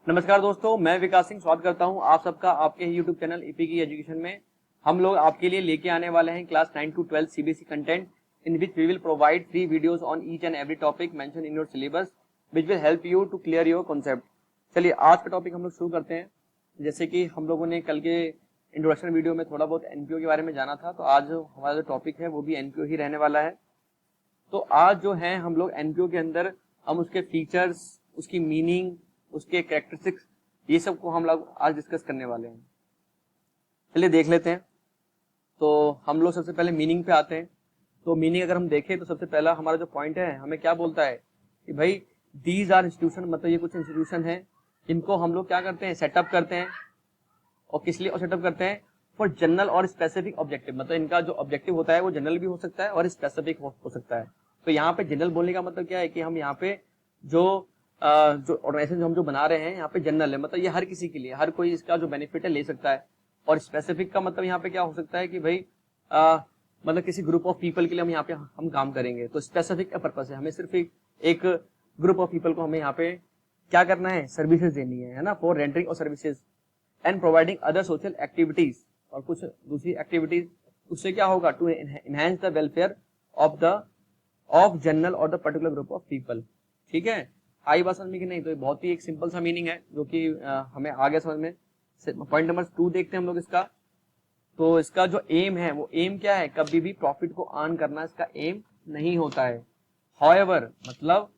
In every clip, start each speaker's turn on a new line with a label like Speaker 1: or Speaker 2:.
Speaker 1: नमस्कार दोस्तों, मैं विकास सिंह स्वागत करता हूं आप सबका आपके यूट्यूब चैनल ईपी की एजुकेशन में। हम लोग आपके लिए लेके आने वाले हैं class 9 to 12 CBSE content in which we will provide 3 videos on each and every topic mention in your syllabus which will help you to clear your concept. चलिए आज का टॉपिक हम लोग शुरू करते हैं। जैसे कि हम लोगों ने कल के इंट्रोडक्शन वीडियो में थोड़ा बहुत एनपीओ के बारे में जाना था, तो आज हमारा जो टॉपिक है वो भी एनपीओ ही रहने वाला है। तो आज जो है हम लोग एनपीओ के अंदर हम उसके फीचर्स, उसकी मीनिंग, उसके कैरेक्टरिस्टिक्स, ये सब को हम लोग आज डिस्कस करने वाले हैं। चलिए देख लेते हैं। तो हम लोग सबसे पहले मीनिंग पे आते हैं। तो मीनिंग अगर हम देखें तो सबसे पहला हमारा जो पॉइंट है हमें क्या बोलता है कि भाई दीज आर इंस्टीट्यूशन, मतलब ये कुछ इंस्टीट्यूशन है, इनको हम लोग क्या करते हैं, सेटअप करते हैं। और किस लिए सेटअप करते हैं? फॉर जनरल और स्पेसिफिक ऑब्जेक्टिव, मतलब इनका जो ऑब्जेक्टिव होता है वो जनरल भी हो सकता है और स्पेसिफिक हो सकता है। तो यहाँ पे जनरल बोलने का मतलब क्या है कि हम यहाँ पे जो ऑर्गेनाइजेशन जो हम जो बना रहे हैं यहाँ पे जनरल है, मतलब ये हर किसी के लिए, हर कोई इसका जो बेनिफिट है ले सकता है। और स्पेसिफिक का मतलब यहाँ पे क्या हो सकता है कि भाई मतलब किसी ग्रुप ऑफ पीपल के लिए हम यहाँ पे हम काम करेंगे। तो स्पेसिफिक का पर्पस है, हमें सिर्फ एक ग्रुप ऑफ पीपल को हमें यहाँ पे क्या करना है, सर्विसेज देनी है ना, फॉर रेंडरिंग और services and providing other social activities, और कुछ दूसरी एक्टिविटीज। उससे क्या होगा, to enhance the welfare of general और the particular group of people. ठीक है, आई बात समझ में कि नहीं? तो ये बहुत ही एक सिंपल सा मीनिंग है जो कि हमें आगे समझ में। पॉइंट नंबर 2 देखते हैं हम लोग इसका। तो इसका जो एम है वो एम क्या है, कभी भी प्रॉफिट को अर्न करना इसका एम नहीं होता है। हाउएवर, मतलब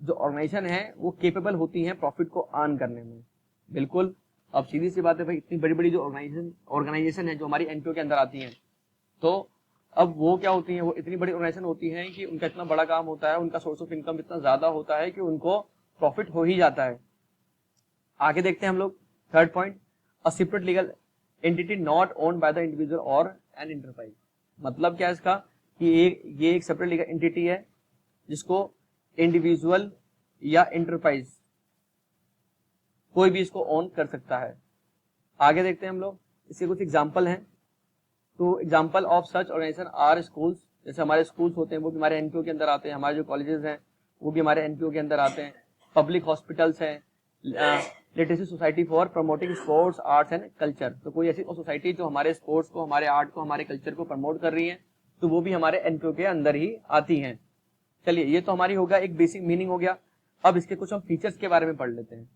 Speaker 1: जो ऑर्गेनाइजेशन है वो केपेबल होती है प्रॉफिट को अर्न करने में। बिल्कुल। अब सीधी सी बात है भाई, इतनी बड़ी बड़ी जो ऑर्गेनाइजेशन है जो हमारी एनपीओ के अंदर आती है, तो अब वो क्या होती है, वो इतनी बड़ी ऑर्गेनाइजेशन होती है कि उनका इतना बड़ा काम होता है, उनका सोर्स ऑफ इनकम इतना ज्यादा होता है कि उनको प्रॉफिट हो ही जाता है। आगे देखते हैं हम लोग third point, a separate legal entity not owned by the individual और एन एंटरप्राइज। मतलब क्या है इसका कि ये एक सेपरेट लीगल एंटिटी है जिसको इंडिविजुअल या एंटरप्राइज कोई भी इसको ओन कर सकता है। आगे देखते हैं हम लोग, इसके कुछ एग्जाम्पल हैं। तो example of such organization are schools, जैसे हमारे स्कूल्स होते हैं वो भी हमारे एनपीओ के अंदर आते हैं, हमारे जो कॉलेजेस हैं वो भी हमारे एनपीओ के अंदर आते हैं। पब्लिक हॉस्पिटल्स हैं, literacy society for promoting sports, arts and culture. तो कोई ऐसी सोसाइटी जो हमारे स्पोर्ट्स को, हमारे आर्ट को, हमारे कल्चर को प्रमोट कर रही है, तो वो भी हमारे एनपीओ के अंदर ही आती हैं। चलिए, ये तो हमारी होगा एक बेसिक मीनिंग हो गया। अब इसके कुछ हम फीचर्स के बारे में पढ़ लेते हैं।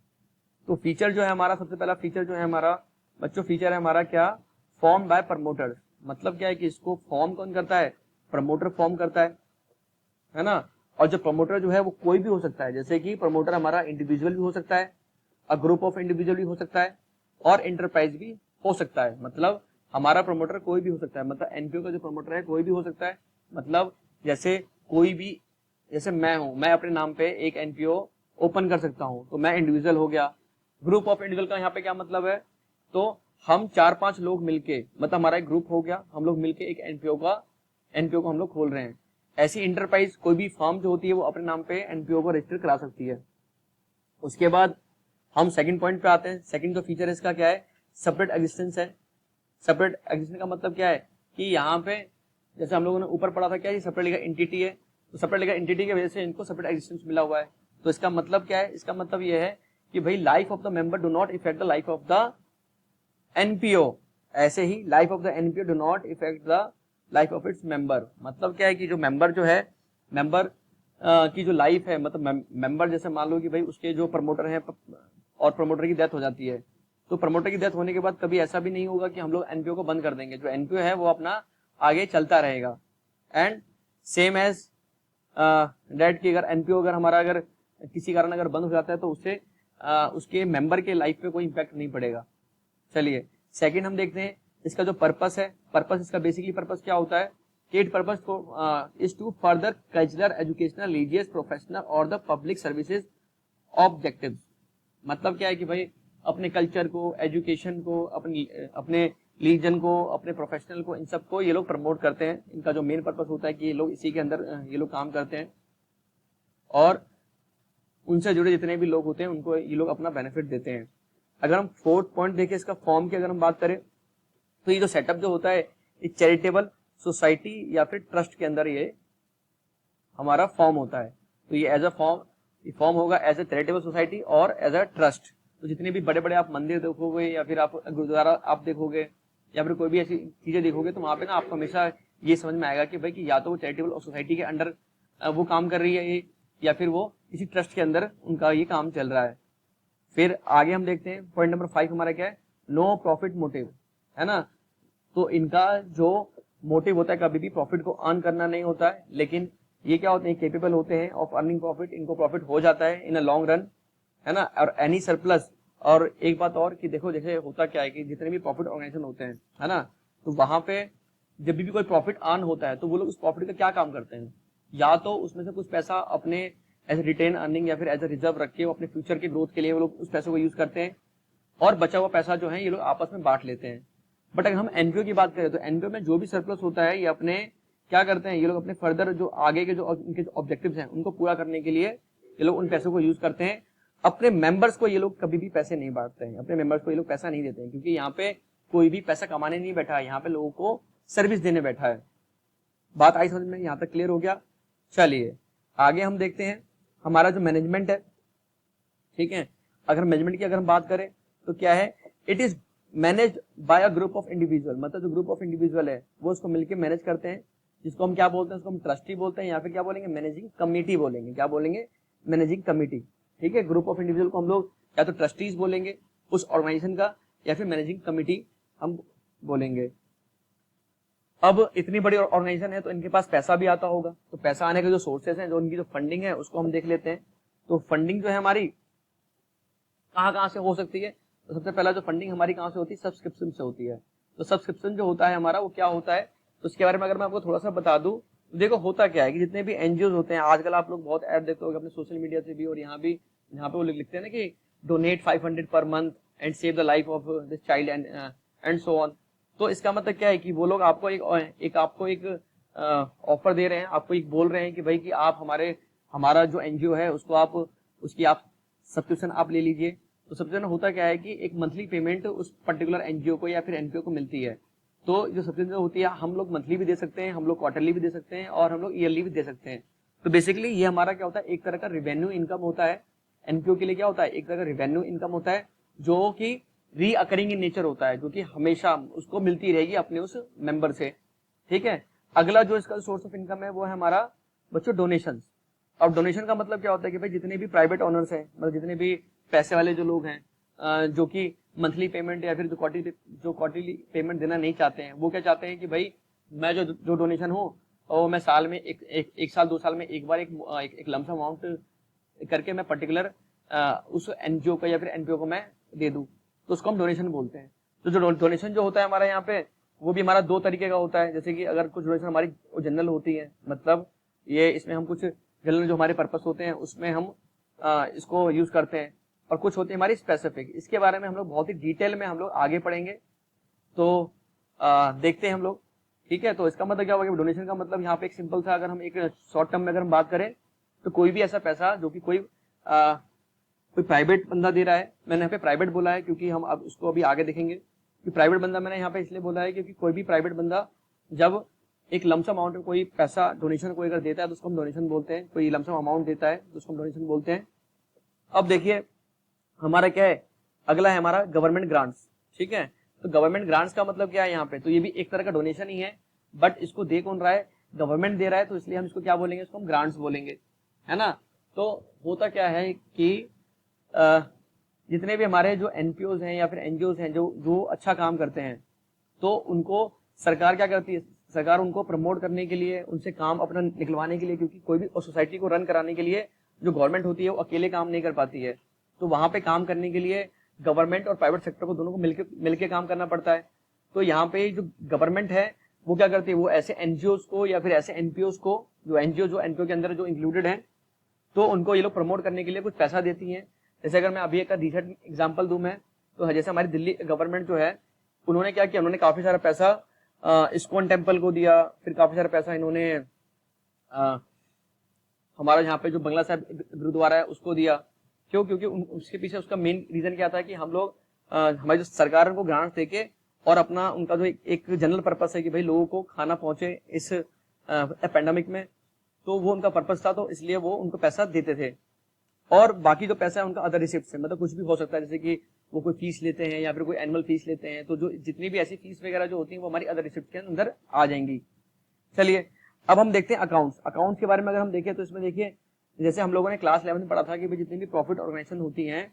Speaker 1: तो फीचर जो है हमारा, सबसे पहला फीचर जो है हमारा बच्चों, फीचर है हमारा क्या, फॉर्म बाय प्रमोटर्स। मतलब क्या है कि इसको फॉर्म कौन करता है, प्रमोटर फॉर्म करता है ना। और जो प्रमोटर जो है वो कोई भी हो सकता है, जैसे कि प्रमोटर हमारा इंडिविजुअल भी हो सकता है, अ ग्रुप ऑफ इंडिविजुअल भी हो सकता है, और एंटरप्राइज भी हो सकता है। मतलब हमारा प्रमोटर कोई भी हो सकता है, मतलब एनपीओ का जो प्रमोटर है कोई भी हो सकता है। मतलब जैसे कोई भी, जैसे मैं हूं, मैं अपने नाम पे एक एनपीओ ओपन कर सकता हूं, तो मैं इंडिविजुअल हो गया। ग्रुप ऑफ इंडिविजुअल का यहाँ पे क्या मतलब है, तो हम 4-5 लोग मिलके, मतलब हमारा एक ग्रुप हो गया, हम लोग मिलके एक एनपीओ को हम लोग खोल रहे हैं। ऐसी इंटरप्राइज कोई भी फर्म जो होती है वो अपने नाम पे एनपीओ को रजिस्टर करा सकती है। उसके बाद हम सेकंड पॉइंट पे आते हैं। सेकंड जो फीचर है इसका क्या है, सेपरेट एग्जिस्टेंस है। सेपरेट एग्जिस्टेंस का मतलब क्या है कि यहाँ पे जैसे हम लोगों ने ऊपर पढ़ा था क्या, ये सेपरेट लीगल एंटिटी है, तो सेपरेट लीगल एंटिटी की वजह से इनको सेपरेट एग्जिस्टेंस मिला हुआ है। तो इसका मतलब क्या है, इसका मतलब ये है कि भाई life of the member do not effect the life of the NPO, ऐसे ही life of the NPO do not effect the life of its member. मतलब क्या है कि जो मेंबर जो है, मेंबर की जो लाइफ है, मतलब मेंबर जैसे मान लो कि भाई उसके जो प्रमोटर है और प्रमोटर की डेथ हो जाती है, तो प्रमोटर की डेथ होने के बाद कभी ऐसा भी नहीं होगा कि हम लोग एनपीओ को बंद कर देंगे। जो एनपीओ है वो अपना आगे चलता रहेगा। एंड सेम एज डेट की, अगर एनपीओ अगर हमारा अगर किसी कारण अगर बंद हो जाता है तो उससे उसके मेंबर के लाइफ पे कोई इंपैक्ट नहीं पड़ेगा। चलिए सेकंड हम देखते हैं इसका जो पर्पस है। पर्पस, इसका बेसिकली पर्पस क्या होता है कि it purpose is to further cultural, educational, religious, professional और द पब्लिक सर्विसेज ऑब्जेक्टिव्स। मतलब क्या है कि भाई अपने कल्चर को, एजुकेशन को, अपने रिलीजन को, अपने प्रोफेशनल को, इन सबको ये लोग प्रमोट करते हैं। इनका जो मेन पर्पस होता है कि ये लोग इसी के अंदर ये लोग काम करते हैं, और उनसे जुड़े जितने भी लोग होते हैं उनको ये लोग अपना बेनिफिट देते हैं। अगर हम फोर्थ पॉइंट देखें इसका फॉर्म की, अगर हम बात करें तो ये जो सेटअप जो होता है एक चैरिटेबल सोसाइटी या फिर ट्रस्ट के अंदर ये हमारा फॉर्म होता है। तो ये एज अ फॉर्म फॉर्म होगा एज ए चैरिटेबल सोसाइटी और एज अ ट्रस्ट। तो जितने भी बड़े बड़े आप मंदिर देखोगे या फिर आप गुरुद्वारा आप देखोगे या फिर कोई भी ऐसी चीजें देखोगे तो वहां पे ना आपको हमेशा ये समझ में आएगा कि भाई कि या तो वो चैरिटेबल सोसाइटी के अंडर वो काम कर रही है ये, या फिर वो किसी ट्रस्ट के अंदर उनका ये काम चल रहा है। फिर आगे हम देखते हैं पॉइंट नंबर 5 हमारा क्या है, नो प्रॉफिट मोटिव, है ना। तो इनका जो मोटिव होता है कभी भी प्रॉफिट को अर्न करना नहीं होता है, लेकिन ये क्या होते हैं, केपेबल होते हैं ऑफ अर्निंग प्रॉफिट, इनको प्रॉफिट हो जाता है इन अ लॉन्ग रन, है ना। और एनी सरप्लस, और एक बात और कि देखो जैसे होता क्या है कि जितने भी प्रॉफिट ऑर्गेनाइजेशन होते हैं, है ना, तो वहां पे जब भी कोई प्रॉफिट अर्न होता है तो वो लोग उस प्रॉफिट का क्या काम करते हैं, या तो उसमें से कुछ पैसा अपने एज रिटेन अर्निंग या फिर एज अ रिजर्व रख के वो अपने फ्यूचर के ग्रोथ के लिए वो लोग उस पैसे को यूज करते हैं, और बचा हुआ पैसा जो है ये लोग आपस में बांट लेते हैं। बट अगर हम एनपीओ की बात करें तो एनपीओ में जो भी सरप्लस होता है ये अपने क्या करते हैं, ये लोग अपने फर्दर जो आगे के जो इनके जो ऑब्जेक्टिव्स हैं उनको पूरा करने के लिए ये लोग उन पैसों को यूज करते हैं। अपने मेंबर्स को ये लोग कभी भी पैसे नहीं बांटते हैं, अपने मेंबर्स को ये लोग पैसा नहीं देते हैं, क्योंकि यहाँ पे कोई भी पैसा कमाने नहीं बैठा है, यहाँ पे लोगों को सर्विस देने बैठा है। बात आई समझ में, यहाँ तक क्लियर हो गया। चलिए आगे हम देखते हैं हमारा जो मैनेजमेंट है, ठीक है। अगर मैनेजमेंट की अगर हम बात करें तो क्या है, it is manage by a group of individual, मतलब जो ग्रुप ऑफ इंडिविजुअल है वो उसको मिलकर मैनेज करते हैं, जिसको हम क्या बोलते हैं, उसको हम ट्रस्टी बोलते हैं या फिर क्या बोलेंगे, मैनेजिंग कमिटी बोलेंगे। क्या बोलेंगे, मैनेजिंग कमिटी, ठीक है। ग्रुप ऑफ इंडिविजुअल को हम लोग या तो ट्रस्टीज बोलेंगे उस ऑर्गेनाइजेशन का, या फिर मैनेजिंग कमिटी हम बोलेंगे। अब इतनी बड़ी ऑर्गेनाइजेशन है तो इनके पास पैसा भी आता होगा, तो पैसा आने के जो सोर्सेस हैं, जो उनकी जो फंडिंग है उसको हम देख लेते हैं। तो फंडिंग जो है हमारी कहाँ से हो सकती है, तो सबसे पहला जो फंडिंग हमारी कहाँ से होती है, सब्सक्रिप्शन से होती है। तो सब्सक्रिप्शन जो होता है हमारा वो क्या होता है, तो उसके बारे में अगर मैं आपको थोड़ा सा बता दूं तो देखो होता क्या है कि जितने भी एनजीओ होते हैं, आजकल आप लोग बहुत ऐड देखते हो अपने सोशल मीडिया से भी, और यहाँ पे वो लिखते हैं ना कि donate 500 per month and save the life of this child and so on. तो इसका मतलब क्या है कि वो लोग आपको एक ऑफर दे रहे हैं, आपको एक बोल रहे हैं कि भाई कि आप हमारा जो एनजीओ है उसको आप उसकी आप सब्सक्रिप्शन आप ले लीजिए। तो सब्सक्रिप्शन होता क्या है कि एक मंथली पेमेंट उस पर्टिकुलर एनजीओ को या फिर एनपीओ को मिलती है। तो जो सब्सक्रिप्शन होती है हम लोग मंथली भी दे सकते हैं, हम लोग क्वार्टरली भी दे सकते हैं, और हम लोग ईयरली भी दे सकते हैं। तो बेसिकली ये हमारा क्या होता है, एक तरह का रिवेन्यू इनकम होता है। एनपीओ के लिए क्या होता है, एक तरह का रिवेन्यू इनकम होता है जो कि रीअकरिंग इन नेचर होता है, जो कि हमेशा उसको मिलती रहेगी अपने उस मेंबर से, ठीक है। अगला जो इसका सोर्स ऑफ इनकम है वो है हमारा बच्चों डोनेशन। अब डोनेशन का मतलब क्या होता है कि भाई जितने भी प्राइवेट ओनर्स हैं, मतलब जितने भी पैसे वाले जो लोग हैं, जो कि मंथली पेमेंट या फिर जो क्वार्टरली पेमेंट देना नहीं चाहते हैं, वो क्या चाहते हैं कि भाई मैं जो डोनेशन हो और मैं साल में एक साल 2 साल में एक बार एक लमसम अमाउंट करके मैं पर्टिकुलर उस एनजीओ को या फिर एनपीओ को मैं दे दूं, तो उसको हम डोनेशन बोलते हैं। तो जो डोनेशन जो होता है हमारा यहाँ पे वो भी हमारा 2 तरीके का होता है। जैसे कि अगर कुछ डोनेशन हमारी जनरल होती है, मतलब ये इसमें हम कुछ जनरल जो हमारे पर्पस होते हैं उसमें हम इसको यूज करते हैं, और कुछ होती है हमारी स्पेसिफिक। इसके बारे में हम लोग बहुत ही डिटेल में हम लोग आगे पढ़ेंगे, तो देखते हैं हम लोग, ठीक है। तो इसका मतलब क्या होगा, डोनेशन का मतलब यहाँ पे एक सिंपल सा, अगर हम एक शॉर्ट टर्म में अगर हम बात करें तो कोई भी ऐसा पैसा जो कि कोई प्राइवेट बंदा दे रहा है, मैंने यहाँ पे प्राइवेट बोला है क्योंकि हम अब उसको अभी आगे देखेंगे कि प्राइवेट बंदा मैंने यहाँ पे इसलिए बोला है क्योंकि कोई भी प्राइवेट बंदा जब एक लमसम अमाउंट में कोई पैसा डोनेशन कोई अगर देता है तो उसको हम डोनेशन बोलते हैं, कोई लमसम अमाउंट देता है तो उसको हम डोनेशन बोलते हैं। अब देखिए हमारा क्या है, अगला है हमारा गवर्नमेंट ग्रांट्स, ठीक है। तो गवर्नमेंट ग्रांट्स का मतलब क्या है यहाँ पे, तो ये भी एक तरह का डोनेशन ही है, बट इसको दे कौन रहा है, गवर्नमेंट दे रहा है, तो इसलिए हम इसको क्या बोलेंगे, इसको हम ग्रांट्स बोलेंगे, है ना। तो होता क्या है कि जितने भी हमारे जो एनपीओज हैं या फिर एनजीओज हैं जो अच्छा काम करते हैं, तो उनको सरकार क्या करती है, सरकार उनको प्रमोट करने के लिए, उनसे काम अपना निकलवाने के लिए, क्योंकि कोई भी सोसाइटी को रन कराने के लिए जो गवर्नमेंट होती है वो अकेले काम नहीं कर पाती है, तो वहां पे काम करने के लिए गवर्नमेंट और प्राइवेट सेक्टर को दोनों को मिलके काम करना पड़ता है। तो यहाँ पे जो गवर्नमेंट है वो क्या करती है, वो ऐसे एनजीओज को या फिर ऐसे एनपीओज को, जो एनपीओ के अंदर जो इंक्लूडेड है, तो उनको ये लोग प्रमोट करने के लिए कुछ पैसा देती है। जैसे अगर मैं अभी एक रिसेंट एग्जांपल दूं मैं, तो जैसे हमारी दिल्ली गवर्नमेंट जो है उन्होंने क्या किया, उन्होंने काफी सारा पैसा इस्कॉन टेम्पल को दिया, फिर काफी सारा पैसा इन्होंने हमारा यहाँ पे जो बंगला साहिब गुरुद्वारा है उसको दिया। क्यों, क्योंकि उसके पीछे उसका मेन रीजन क्या था कि हम लोग हमारी जो सरकार को ग्रांट देके और अपना उनका जो एक जनरल पर्पस है कि भाई लोगों को खाना पहुंचे इस पेंडेमिक में, तो वो उनका पर्पस था, तो इसलिए वो उनको पैसा देते थे। और बाकी जो पैसा है उनका अदर रिसिप्ट है, मतलब कुछ भी हो सकता है, जैसे कि वो कोई फीस लेते हैं या फिर कोई एनुअल फीस लेते हैं, तो जो जितनी भी ऐसी फीस वगैरह जो होती है वो हमारी अदर रिसिप्ट के अंदर आ जाएंगी। चलिए अब हम देखते हैं अकाउंट्स। अकाउंट्स के बारे में अगर हम देखें तो इसमें देखिए, जैसे हम लोगों ने क्लास 11 में पढ़ा था कि भाई जितनी भी प्रॉफिट ऑर्गेनाइजेशन होती हैं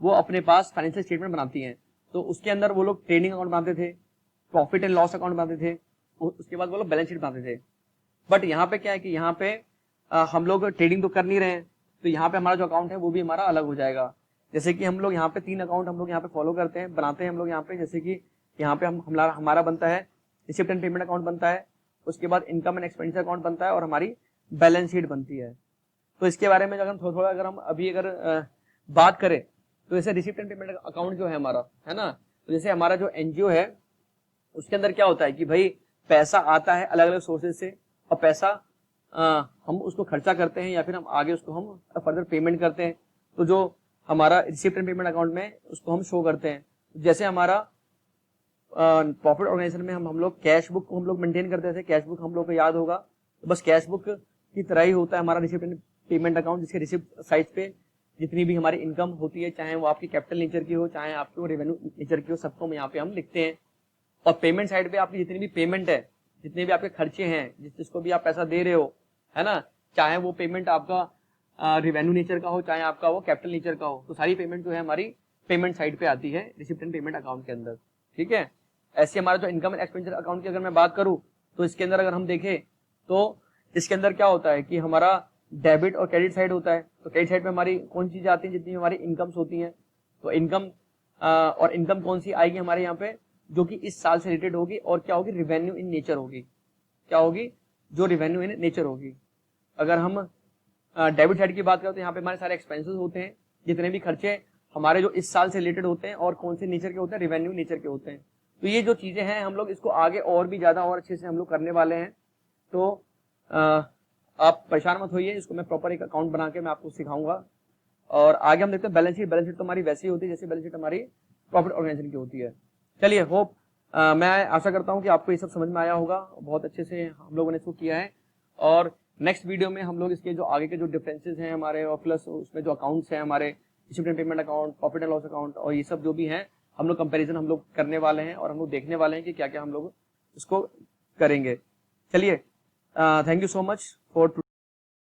Speaker 1: वो अपने पास फाइनेंशियल स्टेटमेंट बनाती हैं, तो उसके अंदर वो लोग ट्रेडिंग अकाउंट बनाते थे, प्रॉफिट एंड लॉस अकाउंट बनाते थे, उसके बाद वो लोग बैलेंस शीट बनाते थे। बट यहाँ पे क्या है कि यहाँ पे हम लोग ट्रेडिंग तो कर नहीं रहे हैं, तो यहाँ पे हमारा जो अकाउंट है वो भी हमारा अलग हो जाएगा। जैसे कि हम लोग यहाँ पे 3 अकाउंट हम लोग यहाँ पे फॉलो करते हैं, बनाते हैं हम लोग यहाँ पे, जैसे कि यहाँ पे हमारा बनता है रिसिप्ट एंड पेमेंट अकाउंट बनता है, उसके बाद इनकम एंड एक्सपेंडिचर अकाउंट बनता है और हमारी बैलेंस शीट बनती है। तो इसके बारे में अगर थोड़ा थोड़ा अगर हम अभी बात करें तो जैसे रिसिप्ट एंड पेमेंट अकाउंट जो है हमारा, है ना, तो जैसे हमारा जो एनजीओ है उसके अंदर क्या होता है कि भाई पैसा आता है अलग अलग सोर्सेज से, और पैसा हम उसको खर्चा करते हैं या फिर हम आगे उसको हम फर्दर पेमेंट करते हैं। तो जो हमारा रिसिप्ट एंड पेमेंट अकाउंट में उसको हम शो करते हैं। जैसे हमारा प्रॉफिट ऑर्गेनाइजेशन में हम लोग कैश बुक को हम लोग मेंटेन करते थे, कैश बुक हम लोग को याद होगा, तो बस कैश बुक की तरह ही होता है हमारा रिसिप्ट एंड पेमेंट अकाउंट, जिसके रिसिप्ट साइड पे जितनी भी हमारी इनकम होती है, चाहे वो आपकी कैपिटल नेचर की हो चाहे आपकी वो रेवेन्यू नेचर की हो, सबको हम यहाँ पे हम लिखते हैं। और पेमेंट साइड पे आपकी जितनी भी पेमेंट है, जितने भी आपके खर्चे हैं, जिसको भी आप पैसा दे रहे हो, है ना, चाहे वो पेमेंट आपका रेवेन्यू नेचर का हो चाहे आपका वो कैपिटल नेचर का हो, तो सारी पेमेंट जो है हमारी पेमेंट साइड पे आती है रिसिप्ट एंड पेमेंट अकाउंट के अंदर। ठीक है, ऐसे हमारा जो इनकम एंड एक्सपेंडिचर अकाउंट की अगर मैं बात करूं तो इसके अंदर अगर हम देखें तो इसके अंदर क्या होता है कि हमारा डेबिट और क्रेडिट साइड होता है। तो क्रेडिट साइड पे हमारी कौन सी चीजें आती है, जितनी हमारी इनकम्स होती हैं, तो इनकम और इनकम कौन सी आएगी हमारे यहाँ पे, जो कि इस साल से रिलेटेड होगी और क्या होगी, रिवेन्यू इन नेचर होगी। क्या होगी, जो रिवेन्यू इन नेचर होगी। अगर हम डेबिट साइड की बात करें तो यहाँ पे हमारे सारे एक्सपेंसेस होते हैं, जितने भी खर्चे हमारे जो इस साल से रिलेटेड होते हैं और कौन से नेचर के होते हैं, रिवेन्यू नेचर के होते हैं। तो ये जो चीजें हैं हम लोग इसको आगे और भी ज्यादा और अच्छे से हम लोग करने वाले हैं। तो आप परेशान मत होइए, इसको मैं प्रॉपर एक अकाउंट बना के मैं आपको सिखाऊंगा। और आगे हम देखते हैं बैलेंस शीट। बैलेंस शीट तो हमारी वैसी होती है जैसे बैलेंस शीट हमारी प्रॉफिट ऑर्गेनाइजेशन की होती है। चलिए होप मैं आशा करता हूं कि आपको ये सब समझ में आया होगा, बहुत अच्छे से हम लोगों ने इसको किया है। और नेक्स्ट वीडियो में हम लोग इसके जो आगे के जो डिफरेंसेस हैं हमारे, और प्लस उसमें जो अकाउंट्स हैं हमारे, receipt and payment account, profit and loss account, और ये सब जो भी हैं हम लोग कंपैरिजन हम लोग करने वाले हैं और हम लोग देखने वाले हैं कि क्या क्या हम लोग इसको करेंगे। चलिए thank you so much for